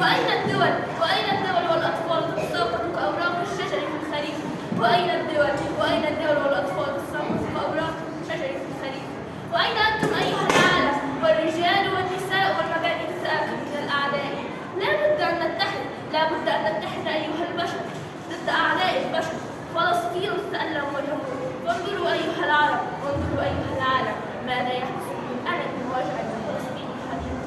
وأين الدول؟ وأين الدول والأطفال تتساقط كأوراق الشجر في الخريف؟ وأين الدول؟ وأين الدول والأطفال تتساقط كأوراق الشجر في الخريف؟ وأين أنتم أيها العالم؟ والرجال والنساء والمباني تتآكل من الأعداء. لا بد أن نتحد، لا بد أن نتحد أيها البشر ضد أعداء البشر. فلسطين تتألم واليهود. وانظروا أيها العرب، وانظروا أيها العالم ماذا يحدث من ألم ووجع فلسطين الحبيب.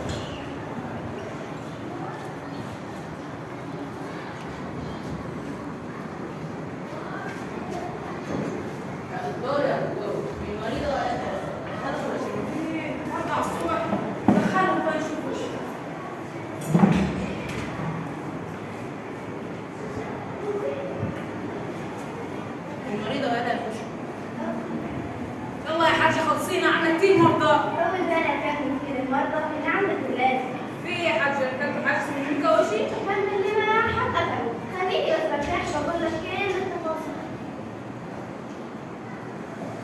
يلا يا حاجة خلصينا عنا كتير مرضى. أول بالك كان كتير المرضى اللي عندك ولاد. في يا حاجة كنت حاسس من مكوشي؟ الحمد لله ما حد أكله. خليني بس برتاح بقول لك كل التفاصيل.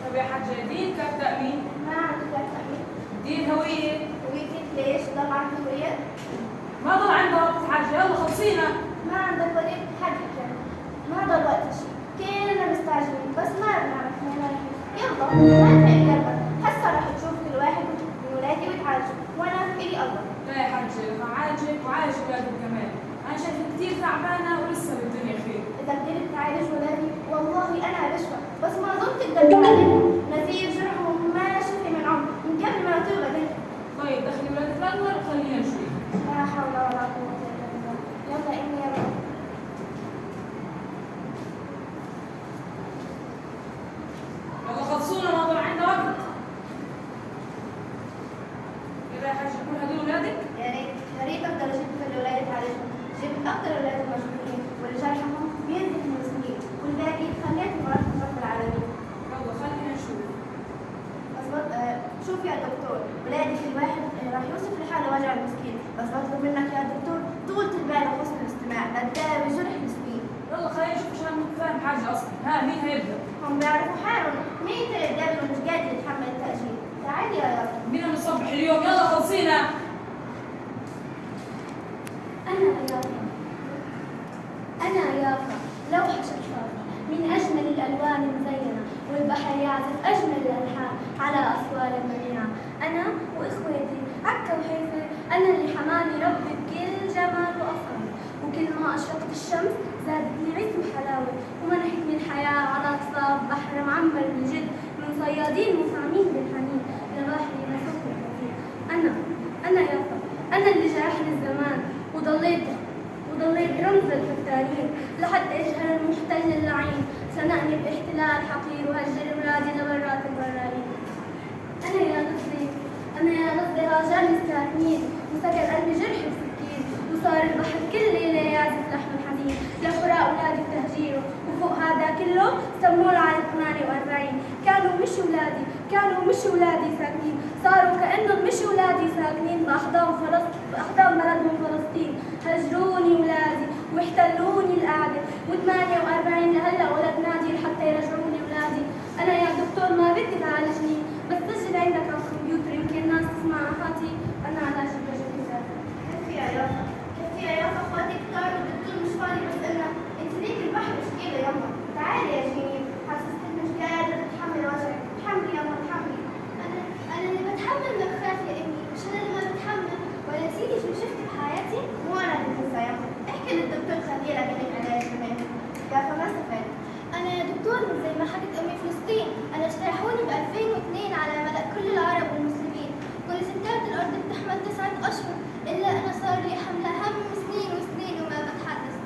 طب يا حاجة دين كانت تأمين؟ ما عندك تأمين. دين هوية؟ هويتك ليش؟ ضل عندك هوية؟ ما ضل عندها وقت حاجة، يلا خلصينا. ما عندك وليد حقك يعني. ما ضل وقت شيء. كلنا مستعجلين بس ما بنعرف وين رايحين. يلا ما تفهم قلبك. هسه رح تشوف كل واحد من ولادي وتعالجوا وأنا إلي الله. لا يا حاجة عالجك وعالج ولادك كمان. أنا شايفة كتير تعبانة ولسه بالدنيا خير. إذا قدرت تعالج ولادي والله أنا بشفى بس ما ظن تقدر تعالجهم. نزيف جرحهم ما شفي من عمر من قبل ما تولد. طيب دخلي ولادك الأول وخلينا نشوف. لا حول ولا قوة إلا بالله. يلا إني يا رب. يلا خلصونا ما ضل عندنا وقت. كده يا حاجة كل هدول ولادك؟ يا ريت أقدر أجيب كل الأولاد تعالجهم. جبت أكثر الأولاد المجروحين واللي جرحهم بينزف من السنين والباقي خليتهم برحمة رب العالمين. يلا خلينا نشوف. بس شوف يا دكتور ولادي كل واحد راح يوصف لحاله وجع المسكين بس بطلب منك يا دكتور طولة البال وحسن الاستماع لتداوي جرح المسكين. يلا خلينا نشوف عشان نتفاهم حاجة أصلا. ها مين هيبدأ؟ هم بيعرفوا حالهم مين اللي قدامي ومش قادر يتحمل التأجيل. تعال يا رب. مين نصبح اليوم؟ يلا خلصينا. أنا يافا لوحة شفافة من أجمل الألوان المزينة والبحر يعزف أجمل الألحان على أصوات المنيعة. أنا وإخواتي عكا وحيفا أنا اللي حماني ربي بكل جمال وأفضل وكل ما أشرقت الشمس زادتني عز وحلاوة ومنحتني الحياة على أطراف بحر معمر بالجد من صيادين مفعمين بالحنين لبحري مسوق الكثير. أنا يافا أنا اللي جرحني الزمان وضليت رمز الفتانين لحتى يجهل المحتل اللعين سنأني باحتلال حقير وهجر ولادي لبرات البرارين. أنا يا نصري هاجرني الساكنين وسكر قلبي جرح وسكين وصار البحر كل ليلة يعزف لحن حزين لفراق أولادي وتهجيره وفوق هذا كله سموه على 48 كانوا مش ولادي ساكنين صاروا كأنهم مش ولادي ساكنين بأحضان بلدهم فلسطين هجروني ولادي واحتلوني القعدة و48 لهلا ولد نادي لحتى يرجعوني ولادي. أنا يا دكتور ما بدي تعالجني بس سجل عندك على الكمبيوتر يمكن الناس تسمع حاتي أنا علاجي بجد. كيف يا يافا؟ كيف يا يافا اخواتك كتار والدكتور مش فاضي بس إلنا انت ليك البحر مشكلة يما. تعالي يا جميل حسستك مش قادرة تتحمل وجعك. اتحملي يما اتحملي. أنا اللي بتحمل من خاف يا أمي مش أنا اللي ما بتحمل ولا نسيتي شو شفت بحياتي؟ مو انا اللي بنسى يما. احكي للدكتور خليه لك علاج كمان. يافا ما استفدت. أنا يا دكتور من زي ما حكت أمي فلسطين أنا اجترحوني ب 2002 على ملأ كل العرب والمسلمين كل ستات الأرض بتحمل 9 أشهر إلا أنا صار لي حمل هم سنين وسنين وما بتحدث.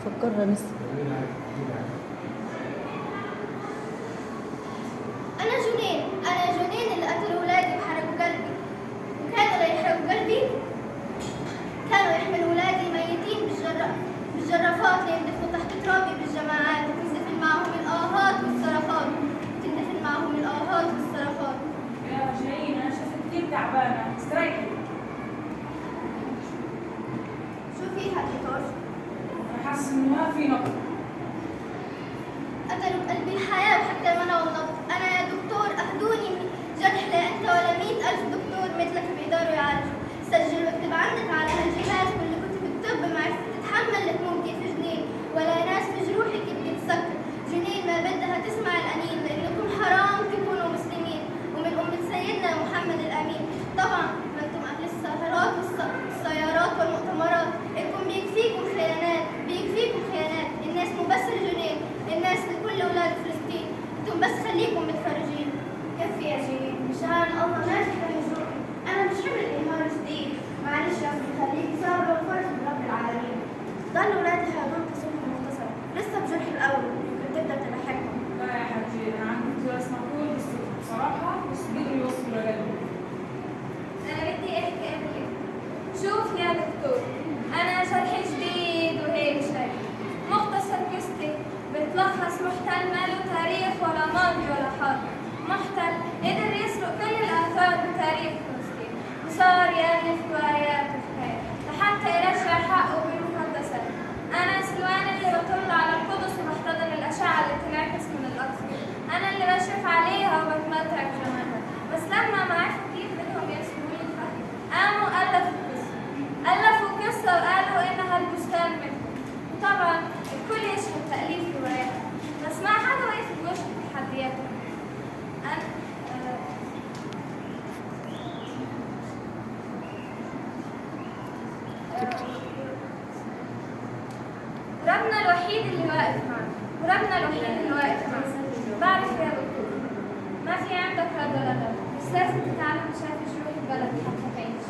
فكرها مس. أنا جنين اللي قتلوا ولادي وحرقوا قلبي وكانوا يحرقوا قلبي كانوا يحملوا ولادي ميتين بالجرافات ليندفنوا تحت ترابي بالجماعات وتندفن معهم الآهات والصرخات يا جايين أنا شفت كتير تعبانة. استريحي. شو فيها دكتور؟ أنا حاسس إنه ما في نقد. قتلوا بقلبي الحياة وحتى منعوا النبض. أنا يا دكتور أهدوني من جرح لا أنت ولا مين وجهك جمالك. بس لما ما عرفوا كيف بدهم يرسموا لي الفخ قاموا ألفوا قصة وقالوا إنها البستان منهم. وطبعا الكل يشهد تأليف رواياتهم، بس ما حدا وقف بوجه تحدياتهم. ربنا الوحيد اللي واقف معنا. بعرف يا دكتور ما في عندك رضا غدا، بس لازم تتعلم تشافي جروح البلد حتى تعيش.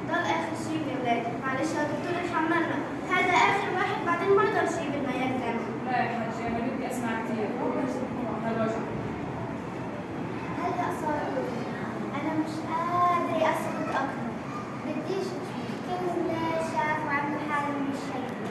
ضل آخر شي يا ولادي، معلش يا دكتور اتحملنا، هذا آخر واحد بعدين ما ضل شي بدنا إياه تاني. لا يا حاجة أنا بدي أسمع كثير. هالوجه. هلا صار أنا مش قادرة أسكت أكثر، بديش كل شاف وعمل حاله مش شايفه.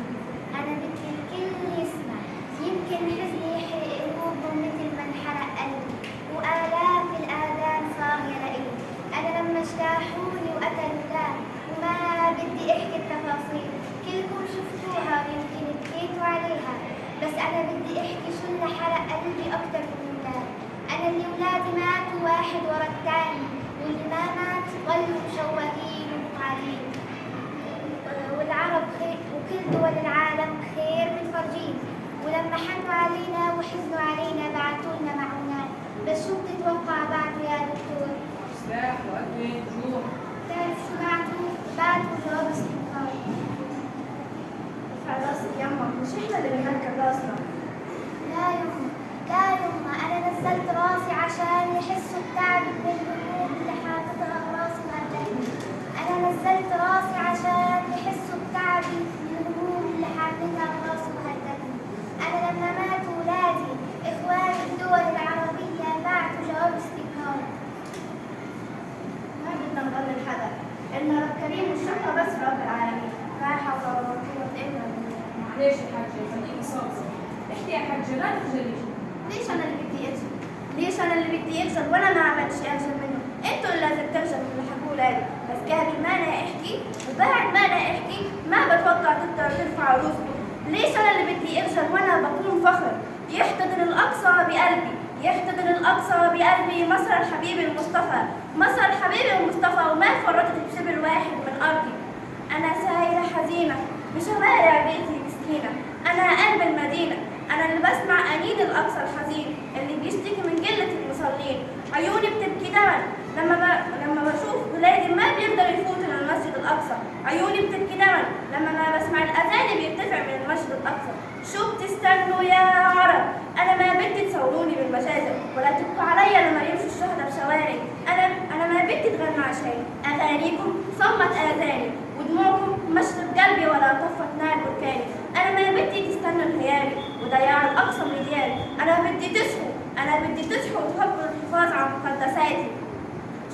أنا بدي الكل يسمع، يمكن حزني يحرق قلوبهم مثل ما انحرق قلبي، وآلاف الآذان صاغية لإلي. أنا لما اجتاحوني وقتلوا ولاد وما بدي أحكي التفاصيل، كلكم شفتوها ويمكن بكيتوا عليها، بس أنا بدي أحكي شو اللي حرق قلبي أكتر من الولاد. أنا اللي ولادي ماتوا واحد ورا الثاني، واللي ما مات ظلوا مشوهين ومقعدين. والعرب خير وكل دول العالم خير متفرجين، ولما حنوا علينا وحزنوا علينا بعتوا لنا معونات. بس شو بتتوقع بعده يا دكتور؟ سلاح وأكل جوع. بتعرف شو بعتوا جواب استنكار. ارفع راسك يما، مش احنا اللي بنركب راسنا. لا يما أنا نزلت راسي عشان يحسوا بتعبي من الهموم اللي حاططها راسي وهدتني. أنا نزلت راسي عشان يحسوا بتعبي من الهموم اللي حاططها راسي وهدتني. أنا لما ماتوا ولادي إخوان الدول العربية بعتوا جواب استنكار. ما بدنا نضل حدا، إلنا رب كريم والشرطة بس رب العالمين. لا حول ولا قوة إلا بالله. معلش يا حاجة خليكي صابرة. احكي يا حاجة لا تخجلي. ليش أنا اللي بدي أجل؟ ليش أنا اللي بدي أجل وأنا ما عملت شيء أجل منه؟ أنتوا اللي لازم ترجعوا من اللي حكوا لي، بس قبل ما أنا أحكي وبعد ما أنا أحكي ما بتوقع تقدروا ترفعوا روسكم. ليش أنا اللي بدي أجل وأنا بكون فخر؟ يحتضن الأقصى بقلبي، يحتضن الأقصى بقلبي مصر الحبيب المصطفى، مصر الحبيب المصطفى، وما فرطت بشبر واحد من أرضي. أنا سايرة حزينة بشوارع بيتي مسكينة، أنا قلب المدينة، أنا اللي بسمع أنين الأقصى الحزين اللي بيشتكي من قلة المصلين. عيوني بتبكي دمع لما بشوف ولادي ما بيقدروا يفوتوا للمسجد الأقصى. عيوني بتبكي دمع لما ما بسمع الأذان بيرتفع من المسجد الأقصى. شو بتستنوا يا عرب؟ أنا ما بدي تصوروني بالمشاجر ولا تبكوا عليا لما يمشوا الشهداء بشوارعي. أنا ما بدي أتغنى عشان أغانيكم صمت آذاني، ودموعكم مشرب قلبي ولا طفت نار بركاني. أنا ما بدي تستنوا انهياري وضياع الأقصى من دياري. أنا بدي تصحوا وتحبوا الحفاظ على مقدساتي.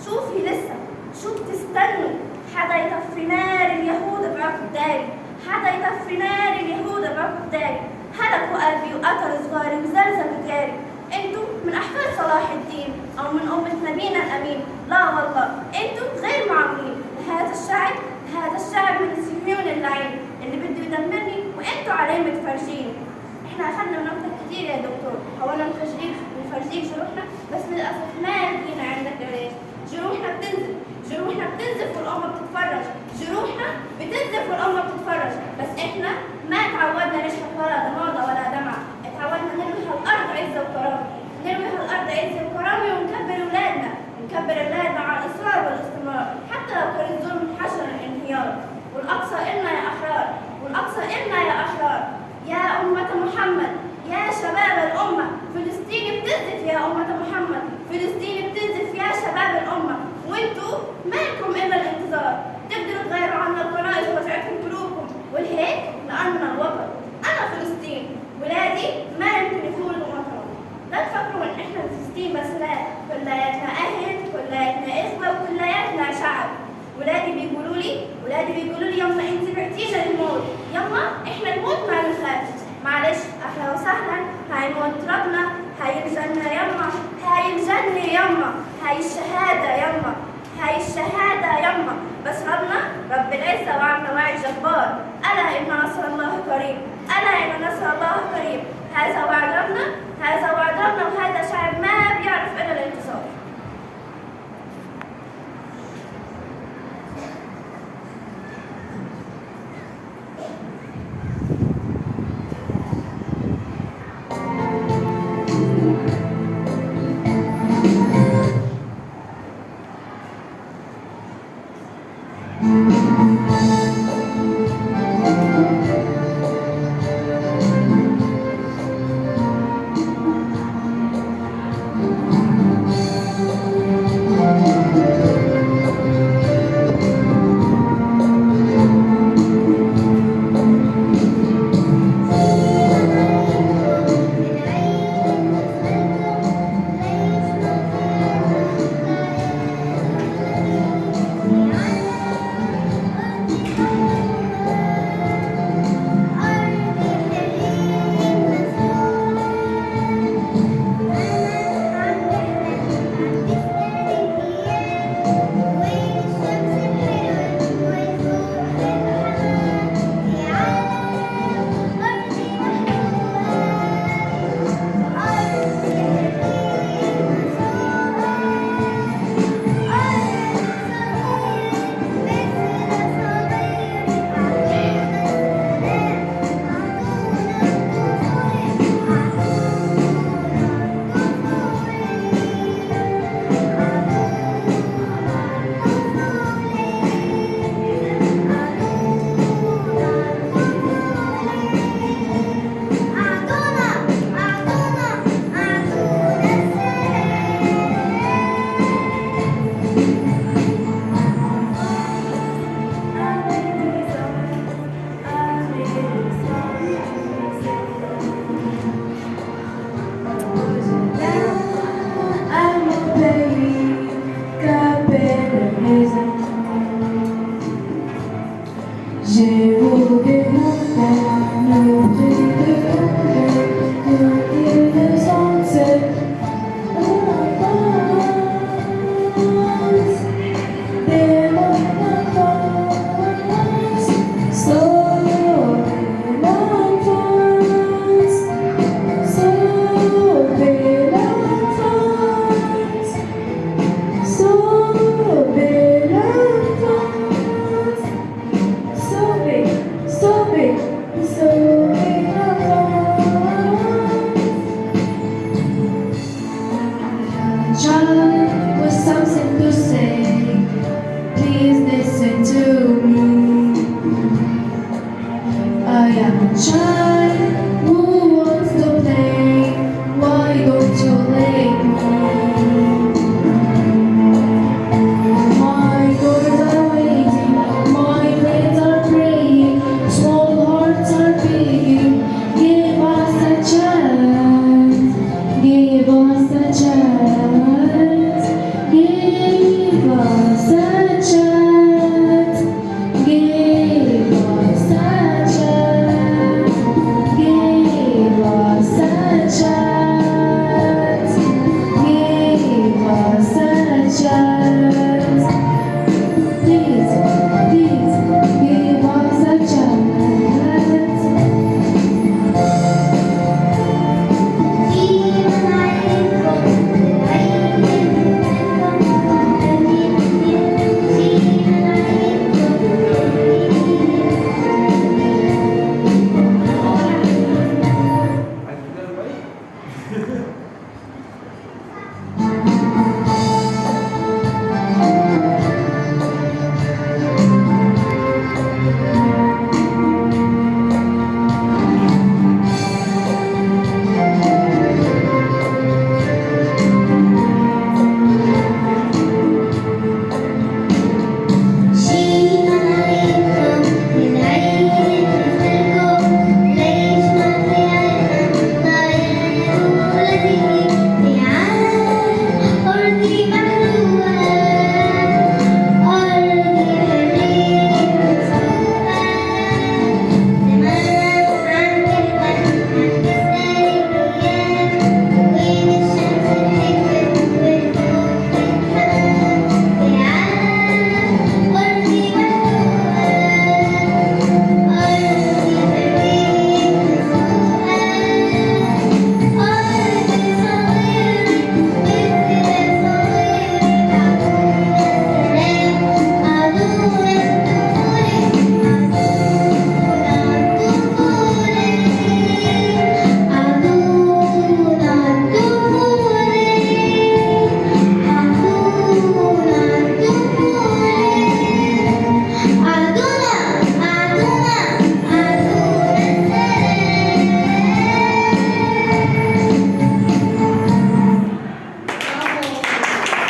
شوفي لسه شو بتستنوا؟ حدا يطفي نار اليهود بعقب داري، حدا يطفي نار اليهود بعقب داري. هلكوا قلبي وقتلوا صغاري وزلزلوا دياري. انتوا من أحفاد صلاح الدين أو من أمة نبينا الأمين. لا والله انتوا غير معقولين. هذا الشعب من الصهيون اللعين اللي بده يدمرني وانتوا عليه متفرجين. احنا اخذنا مناطق كتير يا دكتور، حاولنا نفرجيك جروحنا، بس للاسف ما لقينا عندك علاج. جروحنا بتنزف والامه بتتفرج، جروحنا بتنزف والامه بتتفرج، بس احنا ما تعودنا نشحت ولا ضماده ولا دمعه، اتعودنا نروي هالارض عزه وكرامه، ونكبر اولادنا على الاصرار والاستمرار، حتى لو كان الظلم حشر الانهيار. والاقصى النا يا احرار، والاقصى النا يا احرار. يا امه محمد، يا شباب الامه، فلسطين بتنزف يا امه محمد، فلسطين بتنزف يا شباب الامه. وانتوا مالكم الا الانتظار، تقدروا تغيروا عنا القنائص ووجعتكم قلوبكم، والهيك لأننا الوطن. انا فلسطين، ولادي ما يمكن يفولوا مطرهم. لا تفكروا ان احنا فلسطين بس، لا، كلياتنا اهل، كلياتنا اخوه، وكلياتنا شعب. ولادي بيقولوا لي يما انت بعتينا للموت، يما احنا الموت ما نخاف. معلش اهلا وسهلا، هاي موت ربنا، هاي الجنه يما، هاي الجنه يما، هاي الشهاده يما، هاي الشهاده يما. بس ربنا رب العزه وعدنا وعد جبار. الا ان نصر الله قريب، الا ان نصر الله قريب. هذا وعد ربنا، هذا وعد ربنا، وهذا شعب ما بيعرف إلا الانتصار. J'ai